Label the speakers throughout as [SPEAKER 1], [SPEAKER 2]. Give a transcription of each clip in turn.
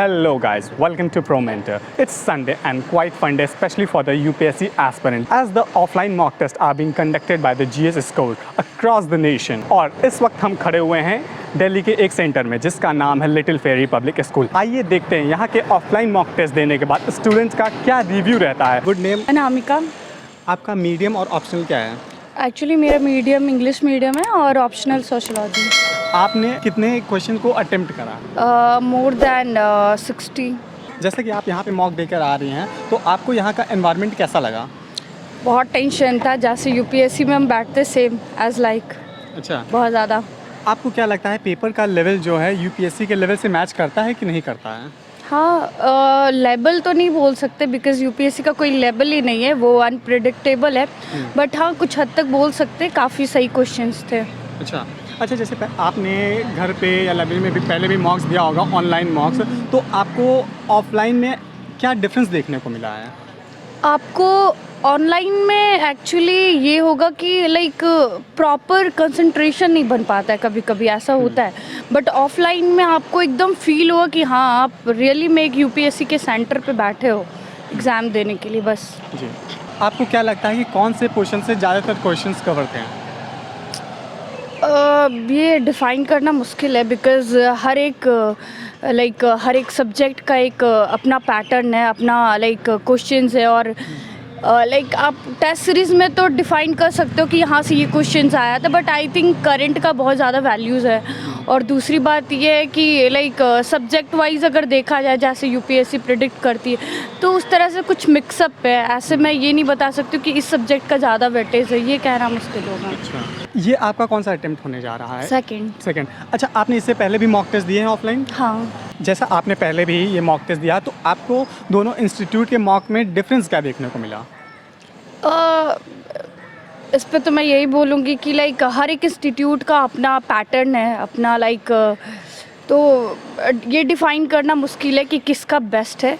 [SPEAKER 1] Hello guys, welcome to ProMentor. It's Sunday and quite fun day, especially for the UPSC aspirant, as the offline mock tests are being conducted by the GS Score across the nation. और इस वक्त हम खड़े हुए हैं दिल्ली के एक centre में जिसका नाम है लिटिल फेरी पब्लिक स्कूल। आइए देखते हैं यहाँ के ऑफलाइन मॉक टेस्ट देने के बाद स्टूडेंट्स का क्या रिव्यू रहता है। Good name?
[SPEAKER 2] अनामिका।
[SPEAKER 1] आपका मीडियम और ऑप्शनल क्या है?
[SPEAKER 2] एक्चुअली मेरा मीडियम इंग्लिश मीडियम है और ऑप्शनल सोशोलॉजी।
[SPEAKER 1] आपने कितने क्वेश्चन को अटेम्प्ट करा?
[SPEAKER 2] More than 60।
[SPEAKER 1] जैसे कि आप यहाँ पे मॉक देकर आ रही हैं तो आपको यहाँ का एनवायरनमेंट कैसा लगा?
[SPEAKER 2] बहुत टेंशन था, जैसे यूपीएससी में हम बैठते सेम एज लाइक।
[SPEAKER 1] अच्छा,
[SPEAKER 2] बहुत ज़्यादा।
[SPEAKER 1] आपको क्या लगता है पेपर का लेवल जो है यूपीएससी के लेवल से मैच करता है कि नहीं करता है?
[SPEAKER 2] हाँ, लेवल तो नहीं बोल सकते बिकॉज यूपीएससी का कोई लेवल ही नहीं है, वो अनप्रिडिक्टेबल है। बट हाँ, कुछ हद तक बोल सकते, काफ़ी सही क्वेश्चंस थे।
[SPEAKER 1] अच्छा, जैसे आपने घर पे या लाइब्रेरी में भी पहले भी मॉक्स दिया होगा, ऑनलाइन मॉक्स, तो आपको ऑफलाइन में क्या डिफरेंस देखने को मिला है?
[SPEAKER 2] आपको ऑनलाइन में एक्चुअली ये होगा कि लाइक प्रॉपर कंसंट्रेशन नहीं बन पाता है, कभी कभी ऐसा होता है। बट ऑफलाइन में आपको एकदम फील होगा कि हाँ, आप रियली में एक यूपीएससी के सेंटर पे बैठे हो एग्ज़ाम देने के लिए बस।
[SPEAKER 1] जी, आपको क्या लगता है कि कौन से पोर्शन से ज़्यादातर क्वेश्चंस कवर थे?
[SPEAKER 2] ये डिफ़ाइन करना मुश्किल है बिकॉज़ हर एक सब्जेक्ट का एक अपना पैटर्न है, अपना लाइक क्वेश्चंस है। और लाइक आप टेस्ट सीरीज़ में तो डिफ़ाइन कर सकते हो कि यहाँ से ये क्वेश्चंस आया था, बट आई थिंक करंट का बहुत ज़्यादा वैल्यूज़ है। और दूसरी बात ये है कि लाइक सब्जेक्ट वाइज अगर देखा जाए, जैसे यूपीएससी प्रिडिक्ट करती है, तो उस तरह से कुछ मिक्सअप है। ऐसे मैं ये नहीं बता सकती हूँ कि इस सब्जेक्ट का ज़्यादा वेटेज है, ये कहना मुश्किल होगा।
[SPEAKER 1] अच्छा, ये आपका कौन सा अटेम्प्ट होने जा रहा है?
[SPEAKER 2] सेकंड।
[SPEAKER 1] अच्छा, आपने इससे पहले भी मॉक टेस्ट दिए हैं ऑफलाइन?
[SPEAKER 2] हाँ।
[SPEAKER 1] जैसा आपने पहले भी ये मॉक टेस्ट दिया, तो आपको दोनों इंस्टीट्यूट के मॉक में डिफरेंस क्या देखने को मिला?
[SPEAKER 2] इस पे तो मैं यही बोलूँगी कि लाइक हर एक इंस्टीट्यूट का अपना पैटर्न है, अपना लाइक तो ये डिफ़ाइन करना मुश्किल है कि किसका बेस्ट है।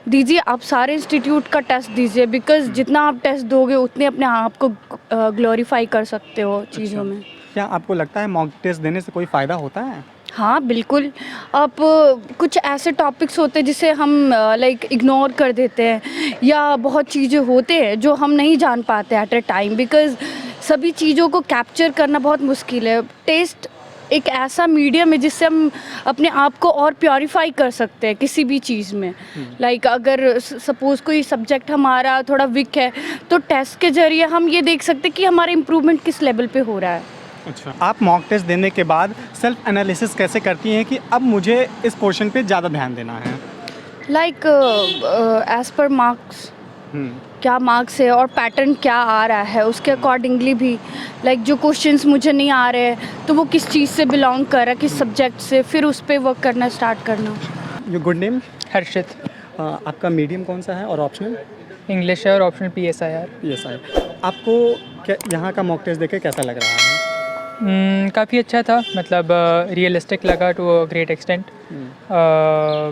[SPEAKER 2] दीजिए, आप सारे इंस्टीट्यूट का टेस्ट दीजिए बिकॉज़ जितना आप टेस्ट दोगे उतने अपने आप को ग्लोरीफाई कर सकते हो चीज़ों में।
[SPEAKER 1] क्या आपको लगता है मॉक टेस्ट देने से कोई फ़ायदा होता है?
[SPEAKER 2] हाँ, बिल्कुल। अब कुछ ऐसे टॉपिक्स होते हैं जिसे हम लाइक इग्नोर कर देते हैं, या बहुत चीज़ें होते हैं जो हम नहीं जान पाते एट अ टाइम बिकॉज़ सभी चीज़ों को कैप्चर करना बहुत मुश्किल है। टेस्ट एक ऐसा मीडियम है जिससे हम अपने आप को और प्योरीफाई कर सकते हैं किसी भी चीज़ में। लाइक अगर सपोज़ कोई सब्जेक्ट हमारा थोड़ा वीक है, तो टेस्ट के ज़रिए हम ये देख सकते हैं कि हमारा इम्प्रूवमेंट किस लेवल पे हो रहा है।
[SPEAKER 1] अच्छा, आप मॉक टेस्ट देने के बाद सेल्फ एनालिसिस कैसे करती हैं कि अब मुझे इस पोर्शन पे ज़्यादा ध्यान देना है?
[SPEAKER 2] लाइक एज़ पर मार्क्स, क्या मार्क्स है और पैटर्न क्या आ रहा है, उसके अकॉर्डिंगली भी लाइक जो क्वेश्चंस मुझे नहीं आ रहे हैं तो वो किस चीज़ से बिलोंग कर रहा है, किस सब्जेक्ट से, फिर उस पर वर्क करना स्टार्ट करना।
[SPEAKER 1] Your good name?
[SPEAKER 3] हर्षित।
[SPEAKER 1] आपका मीडियम कौन सा है और ऑप्शनल?
[SPEAKER 3] इंग्लिश है और ऑप्शनल PSIR।
[SPEAKER 1] PSI। आपको यहाँ का मॉक टेस्ट देखे कैसा लग रहा है?
[SPEAKER 3] काफ़ी अच्छा था, मतलब रियलिस्टिक लगा टू अ ग्रेट एक्सटेंट।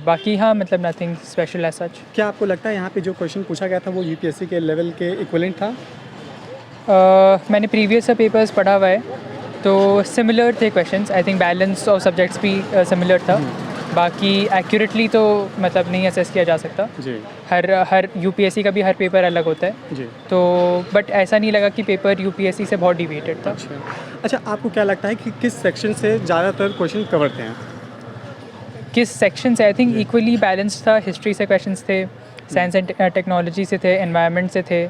[SPEAKER 3] बाकी हाँ, मतलब नथिंग स्पेशल एज सच।
[SPEAKER 1] क्या आपको लगता है यहाँ पे जो क्वेश्चन पूछा गया था वो यूपीएससी के लेवल के इक्विवेलेंट था?
[SPEAKER 3] मैंने प्रीवियस पेपर्स पढ़ा हुआ है तो सिमिलर थे questions. I think balance of subjects भी सिमिलर था। बाकी एक्यूरेटली तो मतलब नहीं असेस किया जा सकता
[SPEAKER 1] जी।
[SPEAKER 3] हर यूपीएससी का भी हर पेपर अलग होता है
[SPEAKER 1] जी।
[SPEAKER 3] तो बट ऐसा नहीं लगा कि पेपर यूपीएससी से बहुत डिविएटेड था।
[SPEAKER 1] अच्छा, आपको क्या लगता है कि किस सेक्शन से ज़्यादातर क्वेश्चन कवर थे?
[SPEAKER 3] किस सेक्शन से? आई थिंक इक्वली बैलेंस्ड था। हिस्ट्री से क्वेश्चंस थे, साइंस एंड टेक्नोलॉजी से थे, एनवायरनमेंट से थे,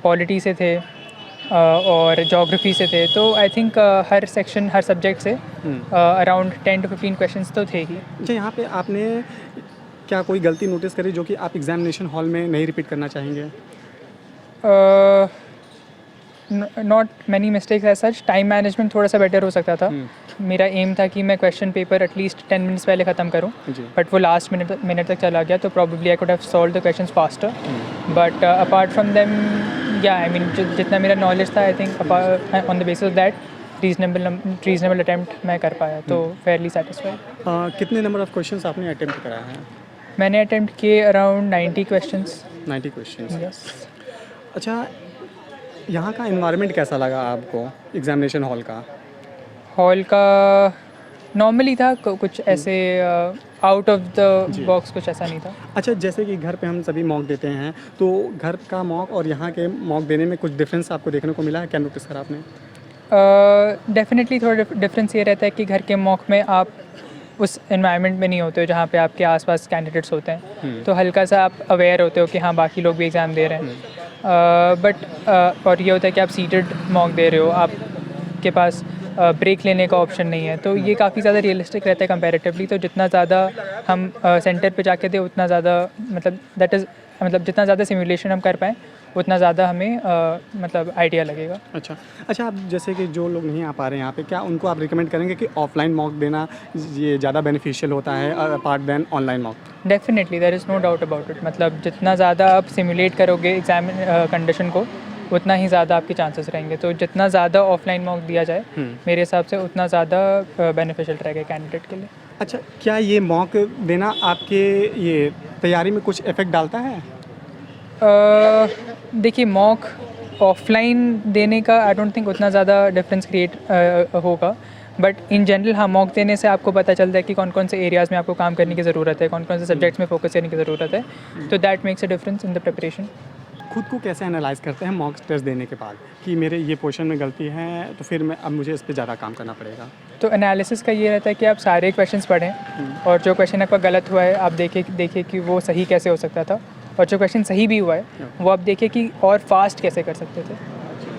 [SPEAKER 3] पॉलिटी से थे और जोग्राफी से थे। तो I think her section, her subject से अराउंड 10 to 15 क्वेश्चंस तो थे ही।
[SPEAKER 1] अच्छा, यहाँ पे आपने क्या कोई गलती नोटिस करी जो कि आप एग्जामिनेशन हॉल में नहीं रिपीट करना चाहेंगे?
[SPEAKER 3] Not many mistakes as such. Time management थोड़ा सा बेटर हो सकता था। मेरा एम था कि मैं क्वेश्चन पेपर एटलीस्ट 10 मिनट्स पहले ख़त्म करूं, बट वो लास्ट मिनट तक चला गया, तो probably I could have solve the questions faster. But apart from them, या आई मीन जितना मेरा नॉलेज था, I think on the basis of that reasonable attempt मैं कर पाया, तो फेयरली सेटिस्फाइड।
[SPEAKER 1] कितने नंबर ऑफ क्वेश्चंस आपने अटैम्प्ट कराया है?
[SPEAKER 3] मैंने अटैम्प्ट किए अराउंड 90 क्वेश्चंस।
[SPEAKER 1] 90 क्वेश्चंस।
[SPEAKER 3] यस।
[SPEAKER 1] अच्छा, यहाँ का एनवायरनमेंट कैसा लगा आपको एग्जामिनेशन हॉल का?
[SPEAKER 3] हॉल का नॉर्मली था, कुछ ऐसे आउट ऑफ द बॉक्स कुछ ऐसा नहीं था।
[SPEAKER 1] अच्छा, जैसे कि घर पे हम सभी मॉक देते हैं, तो घर का मॉक और यहाँ के मॉक देने में कुछ डिफरेंस आपको देखने को मिला है? क्या नोटिस करा आपने?
[SPEAKER 3] डेफिनेटली थोड़ा डिफरेंस ये रहता है कि घर के मॉक में आप उस एनवायरनमेंट में नहीं होते हो जहाँ पे आपके आसपास कैंडिडेट्स होते हैं, तो हल्का सा आप अवेयर होते हो कि हाँ बाकी लोग भी एग्ज़ाम दे रहे हैं। बट और ये होता है कि आप सीटेड मॉक दे रहे हो, आपके पास ब्रेक लेने का ऑप्शन नहीं है, तो ये काफ़ी ज़्यादा रियलिस्टिक रहता है कंपैरेटिवली। तो जितना ज़्यादा हम सेंटर पे जाके दे उतना ज़्यादा मतलब जितना ज़्यादा सिमुलेशन हम कर पाएँ उतना ज़्यादा हमें मतलब आइडिया लगेगा।
[SPEAKER 1] अच्छा, आप जैसे कि जो लोग नहीं आ पा रहे हैं यहाँ पे, क्या उनको आप रिकमेंड करेंगे कि ऑफलाइन मॉक देना ये ज़्यादा बेनिफिशियल होता है apart than online mock?
[SPEAKER 3] Definitely, there is no doubt about it. मतलब जितना ज़्यादा आप सिमुलेट करोगे एग्जाम कंडीशन को उतना ही ज़्यादा आपके चांसेस रहेंगे। तो जितना ज़्यादा ऑफलाइन मॉक दिया जाए मेरे हिसाब से उतना ज़्यादा बेनिफिशियल रहेगा कैंडिडेट के लिए।
[SPEAKER 1] अच्छा, क्या ये मॉक देना आपके ये तैयारी में कुछ इफ़ेक्ट डालता है?
[SPEAKER 3] देखिए, मॉक ऑफलाइन देने का आई डोंट थिंक उतना ज़्यादा डिफरेंस क्रिएट होगा, बट इन जनरल हाँ मॉक देने से आपको पता चलता है कि कौन कौन से एरियाज़ में आपको काम करने की ज़रूरत है, कौन कौन से सब्जेक्ट्स में फोकस करने की ज़रूरत है, तो that makes a difference in the preparation.
[SPEAKER 1] खुद को कैसे एनालाइज करते हैं मॉक टेस्ट देने के बाद कि मेरे ये पोर्शन में गलती है, तो फिर अब मुझे इस पर ज़्यादा काम करना पड़ेगा?
[SPEAKER 3] तो एनालिसिस का ये रहता है कि आप सारे क्वेश्चंस पढ़ें और जो क्वेश्चन आपका गलत हुआ है आप देखिए कि वो सही कैसे हो सकता था, और जो क्वेश्चन सही भी हुआ है वो आप देखिए कि और फास्ट कैसे कर सकते थे।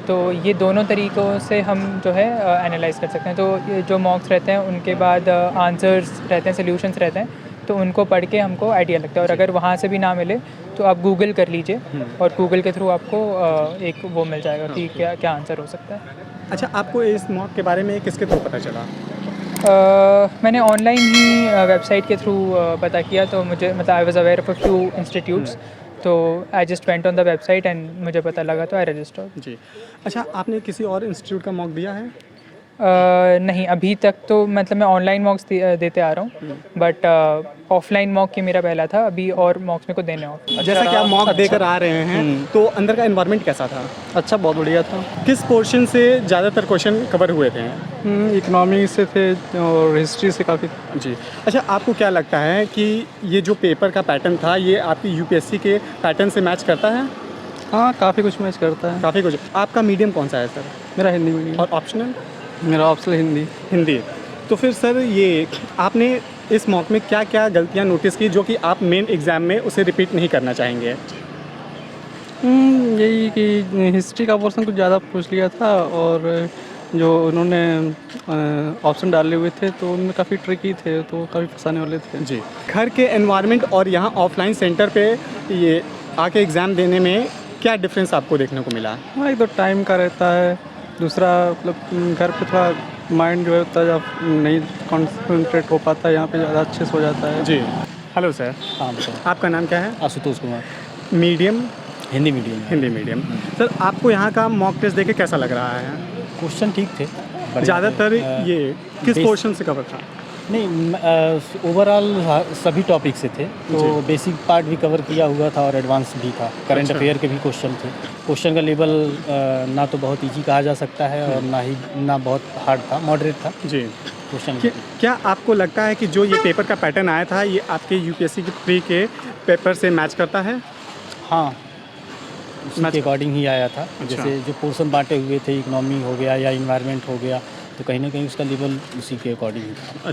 [SPEAKER 3] तो ये दोनों तरीक़ों से हम जो है एनालाइज कर सकते हैं। तो ये जो मॉक्स रहते हैं उनके बाद आंसर्स रहते हैं, सोल्यूशंस रहते हैं, तो उनको पढ़ के हमको आइडिया लगता है। और अगर वहाँ से भी ना मिले तो आप गूगल कर लीजिए और गूगल के थ्रू आपको एक वो मिल जाएगा कि क्या आंसर हो सकता है।
[SPEAKER 1] अच्छा, आपको इस मॉक के बारे में किसके थ्रू पता चला?
[SPEAKER 3] मैंने ऑनलाइन ही वेबसाइट के थ्रू पता किया, तो मुझे मतलब I was aware of a few institutes, तो I just went on the website and मुझे पता लगा तो आई रजिस्टर्ड।
[SPEAKER 1] जी। अच्छा, आपने किसी और इंस्टीट्यूट का मॉक दिया है?
[SPEAKER 3] नहीं, अभी तक तो मतलब मैं ऑनलाइन मॉक्स देते आ रहा हूँ, बट ऑफलाइन मॉक ही मेरा पहला था। अभी और मॉक्स मेरे को देने और।
[SPEAKER 1] जैसा कि आप मॉक देकर आ रहे हैं, तो अंदर का एनवायरनमेंट कैसा था?
[SPEAKER 4] अच्छा, बहुत बढ़िया था।
[SPEAKER 1] किस पोर्शन से ज़्यादातर क्वेश्चन कवर हुए थे?
[SPEAKER 4] इकोनॉमी से थे और हिस्ट्री से काफ़ी।
[SPEAKER 1] जी। अच्छा, आपको क्या लगता है कि ये जो पेपर का पैटर्न था ये आपकी यूपीएससी के पैटर्न से मैच करता है?
[SPEAKER 4] हाँ, काफ़ी कुछ मैच करता है।
[SPEAKER 1] काफ़ी कुछ। आपका मीडियम कौन सा है सर?
[SPEAKER 4] मेरा हिंदी मीडियम।
[SPEAKER 1] और ऑप्शनल?
[SPEAKER 4] मेरा ऑप्शनल हिंदी।
[SPEAKER 1] हिंदी। तो फिर सर ये आपने इस मॉक में क्या क्या गलतियां नोटिस की जो कि आप मेन एग्ज़ाम में उसे रिपीट नहीं करना चाहेंगे?
[SPEAKER 4] यही कि हिस्ट्री का पोर्शन कुछ ज़्यादा पूछ लिया था, और जो उन्होंने ऑप्शन डाले हुए थे तो उनमें काफ़ी ट्रिकी थे, तो काफ़ी फंसाने वाले थे।
[SPEAKER 1] जी। घर के एनवायरनमेंट और यहाँ ऑफलाइन सेंटर पे ये आके एग्ज़ाम देने में क्या डिफरेंस आपको देखने को मिला?
[SPEAKER 4] हाँ, एक तो टाइम का रहता है, दूसरा मतलब घर पे थोड़ा माइंड जो है उतना नहीं कॉन्सेंट्रेट हो पाता है, यहाँ पे ज़्यादा अच्छे से हो जाता है।
[SPEAKER 1] जी। Hello sir.
[SPEAKER 5] हाँ बताओ।
[SPEAKER 1] आपका नाम क्या है?
[SPEAKER 5] Ashutosh Kumar.
[SPEAKER 1] Medium?
[SPEAKER 5] Hindi medium.
[SPEAKER 1] Hindi medium. Sir, आपको यहाँ का मॉक टेस्ट देके कैसा लग रहा है?
[SPEAKER 5] क्वेश्चन ठीक थे।
[SPEAKER 1] ज़्यादातर ये किस पोर्शन से कवर था?
[SPEAKER 5] नहीं, ओवरऑल सभी टॉपिक से थे, तो बेसिक पार्ट भी कवर किया हुआ था और एडवांस भी था। करंट अफेयर के भी क्वेश्चन थे। क्वेश्चन का लेवल ना तो बहुत इजी कहा जा सकता है और ना बहुत हार्ड था, मॉडरेट था
[SPEAKER 1] जी।
[SPEAKER 5] क्वेश्चन।
[SPEAKER 1] क्या आपको लगता है कि जो ये पेपर का पैटर्न आया था ये आपके यूपीएससी के प्री के पेपर से मैच करता है?
[SPEAKER 5] हाँ, उसी के अकॉर्डिंग ही आया था।
[SPEAKER 1] अच्छा।
[SPEAKER 5] जैसे जो पोर्शन बांटे हुए थे, इकोनॉमी हो गया या इन्वायरमेंट हो गया, तो कहीं ना कहीं उसका लेवल उसी के अकॉर्डिंग ही था।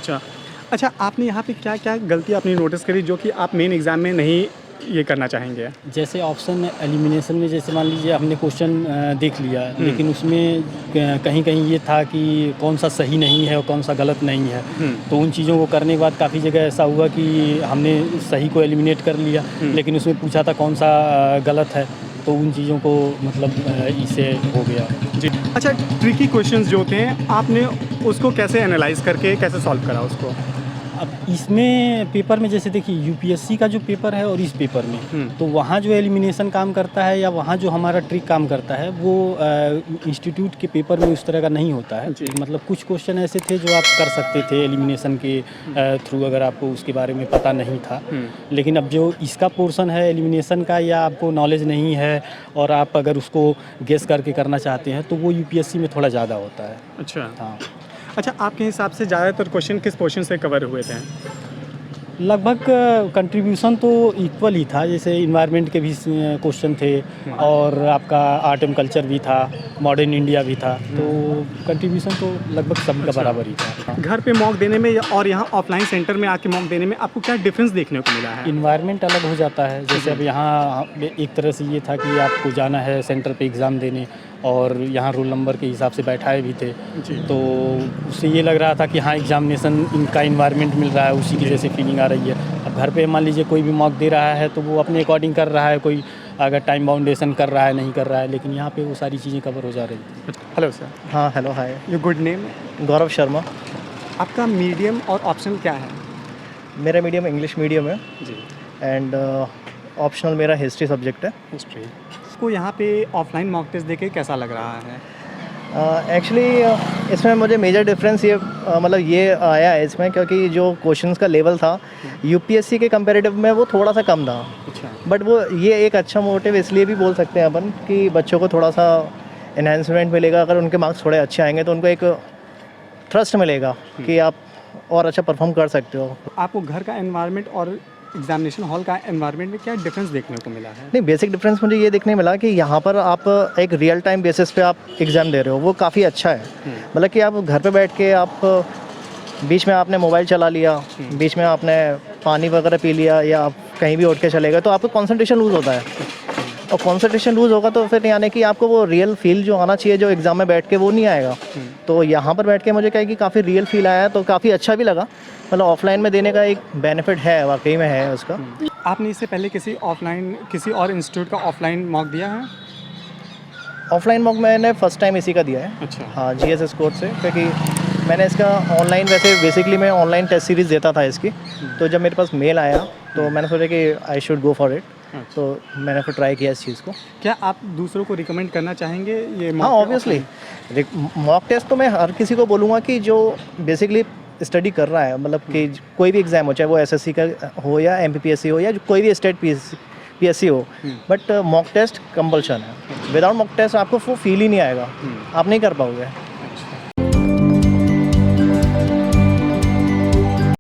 [SPEAKER 1] अच्छा, आपने यहाँ पे क्या क्या गलती आपने नोटिस करी जो कि आप मेन एग्ज़ाम में नहीं ये करना चाहेंगे?
[SPEAKER 5] जैसे ऑप्शन एलिमिनेशन में जैसे मान लीजिए हमने क्वेश्चन देख लिया, लेकिन उसमें कहीं कहीं ये था कि कौन सा सही नहीं है और कौन सा गलत नहीं है, तो उन चीज़ों को करने के बाद काफ़ी जगह ऐसा हुआ कि हमने सही को एलिमिनेट कर लिया, लेकिन उसमें पूछा था कौन सा गलत है, तो उन चीज़ों को मतलब इससे हो गया।
[SPEAKER 1] जी। अच्छा, ट्रिकी क्वेश्चंस जो थे आपने उसको कैसे एनालाइज करके कैसे सॉल्व करा उसको?
[SPEAKER 5] अब इसमें पेपर में जैसे देखिए यूपीएससी का जो पेपर है और इस पेपर में, तो वहाँ जो एलिमिनेशन काम करता है या वहाँ जो हमारा ट्रिक काम करता है वो इंस्टीट्यूट के पेपर में उस तरह का नहीं होता है। मतलब कुछ क्वेश्चन ऐसे थे जो आप कर सकते थे एलिमिनेशन के थ्रू, अगर आपको उसके बारे में पता नहीं था। लेकिन अब जो इसका पोर्शन है एलिमिनेशन का, या आपको नॉलेज नहीं है और आप अगर उसको गेस करके करना चाहते हैं, तो वो यूपीएससी में थोड़ा ज़्यादा होता है।
[SPEAKER 1] अच्छा।
[SPEAKER 5] हाँ।
[SPEAKER 1] अच्छा, आपके हिसाब से ज़्यादातर क्वेश्चन किस पोर्शन से कवर हुए थे?
[SPEAKER 5] लगभग कंट्रीब्यूशन तो इक्वल ही था, जैसे इन्वायरमेंट के भी क्वेश्चन थे और आपका आर्ट एंड कल्चर भी था, मॉडर्न इंडिया भी था, तो कंट्रीब्यूशन तो लगभग सबका बराबर ही था।
[SPEAKER 1] घर पे मॉक देने में और यहाँ ऑफलाइन सेंटर में आके मॉक देने में आपको क्या डिफरेंस देखने को मिला है?
[SPEAKER 5] इन्वायरमेंट अलग हो जाता है, जैसे अब यहाँ एक तरह से ये था कि आपको जाना है सेंटर पे एग्ज़ाम देने और यहाँ रोल नंबर के हिसाब से बैठाए भी थे, तो उससे ये लग रहा था कि हाँ एग्जामिनेशन इनका इन्वायरमेंट मिल रहा है, उसी की जैसे फीलिंग आ रही है। अब घर पे मान लीजिए कोई भी मॉक दे रहा है तो वो अपने अकॉर्डिंग कर रहा है, कोई अगर टाइम बाउंडेशन कर रहा है नहीं कर रहा है, लेकिन यहाँ पे वो सारी चीज़ें कवर हो जा रही थी।
[SPEAKER 1] हेलो सर,
[SPEAKER 6] हाँ hello hi,
[SPEAKER 1] your good name?
[SPEAKER 6] Gaurav Sharma.
[SPEAKER 1] आपका मीडियम और ऑप्शन क्या है?
[SPEAKER 6] मेरा मीडियम इंग्लिश मीडियम है
[SPEAKER 1] जी,
[SPEAKER 6] एंड ऑप्शनल मेरा हिस्ट्री सब्जेक्ट है।
[SPEAKER 1] हिस्ट्री। आपको यहाँ पे ऑफलाइन मॉक टेस्ट देके कैसा लग रहा है?
[SPEAKER 6] एक्चुअली इसमें मुझे मेजर डिफरेंस ये मतलब ये आया है इसमें, क्योंकि जो क्वेश्चंस का लेवल था यूपीएससी के कंपैरेटिव में वो थोड़ा सा कम था,
[SPEAKER 1] अच्छा,
[SPEAKER 6] बट वो ये एक अच्छा मोटिव इसलिए भी बोल सकते हैं अपन कि बच्चों को थोड़ा सा एनहांसमेंट मिलेगा। अगर उनके मार्क्स थोड़े अच्छे आएंगे तो उनको एक थ्रस्ट मिलेगा कि आप और अच्छा परफॉर्म कर सकते हो।
[SPEAKER 1] आपको घर का एनवायरनमेंट और एग्जामिनेशन हॉल का एनवायरनमेंट में क्या डिफरेंस देखने को मिला है?
[SPEAKER 6] नहीं, बेसिक डिफरेंस मुझे ये देखने मिला कि यहाँ पर आप एक रियल टाइम बेसिस पे आप एग्ज़ाम दे रहे हो, वो काफ़ी अच्छा है। मतलब कि आप घर पे बैठ के आप बीच में आपने मोबाइल चला लिया, बीच में आपने पानी वगैरह पी लिया या आप कहीं भी उठ के चले गए तो आपका कंसंट्रेशन लूज़ होता है, और कंसंट्रेशन लूज़ होगा तो फिर यानी कि आपको वो रियल फील जो आना चाहिए जो एग्ज़ाम में बैठ के वो नहीं आएगा। तो यहाँ पर बैठ के मुझे क्या है कि काफ़ी रियल फील आया, तो काफ़ी अच्छा भी लगा। मतलब ऑफलाइन में देने का एक बेनिफिट है, वाकई में है उसका।
[SPEAKER 1] आपने इससे पहले किसी और इंस्टीट्यूट का ऑफलाइन मॉक दिया है?
[SPEAKER 6] ऑफलाइन मॉक मैंने फ़र्स्ट टाइम इसी का दिया है।
[SPEAKER 1] अच्छा,
[SPEAKER 6] हाँ, जीएसएस कोर्स से, क्योंकि मैंने इसका ऑनलाइन, वैसे बेसिकली मैं ऑनलाइन टेस्ट सीरीज़ देता था इसकी, तो जब मेरे पास मेल आया तो मैंने सोचा कि I should go for it, तो मैंने फिर ट्राई किया इस चीज़ को।
[SPEAKER 1] क्या आप दूसरों को रिकमेंड करना चाहेंगे ये
[SPEAKER 6] हाँ, ऑब्वियसली मॉक टेस्ट तो मैं हर किसी को बोलूँगा कि जो बेसिकली स्टडी कर रहा है, मतलब कि कोई भी एग्ज़ाम हो, चाहे वो एसएससी का हो या एमपीपीएससी हो या कोई भी स्टेट पीएससी हो, बट मॉक टेस्ट कंपल्शन है। विदाउट मॉक टेस्ट आपको वो फील ही नहीं आएगा, आप नहीं कर पाओगे।